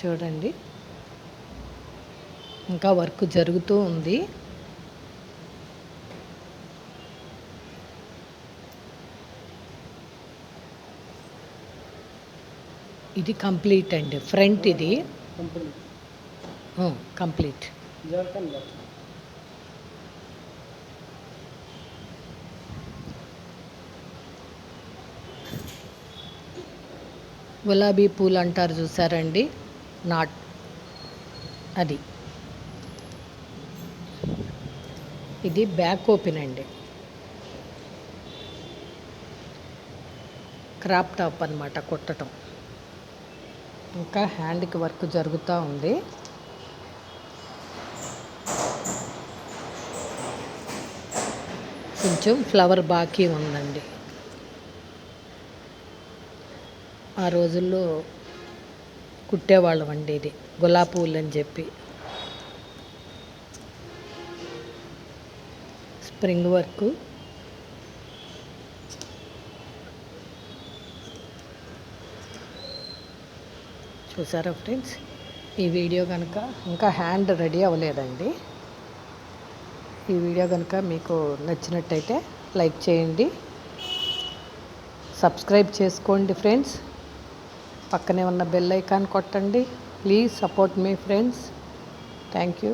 చూడండి, ఇంకా వర్క్ జరుగుతూ ఉంది. ఇది కంప్లీట్ అండి, ఫ్రంట్ ఇది కంప్లీట్. గులాబీ పూలు అంటారు చూసారండి, నాట్ అది. ఇది బ్యాక్ ఓపెన్ అండి, క్రాప్ టాప్ అన్నమాట కుట్టడం. ఇంకా హ్యాండ్కి వర్క్ జరుగుతూ ఉంది. కొంచెం ఫ్లవర్ బాకీ ఉందండి. ఆ రోజుల్లో కుట్టేవాళ్ళం అండి ఇది గులాబీ పూలు అని చెప్పి. Spring work. చూసారా ఫ్రెండ్స్, ఈ వీడియో కనుక ఇంకా హ్యాండ్ రెడీ అవ్వలేదండి. ఈ వీడియో కనుక మీకు నచ్చినట్టయితే లైక్ చేయండి, సబ్స్క్రైబ్ చేసుకోండి ఫ్రెండ్స్. పక్కనే ఉన్న బెల్ ఐకాన్ కొట్టండి. Please support me friends. Thank you.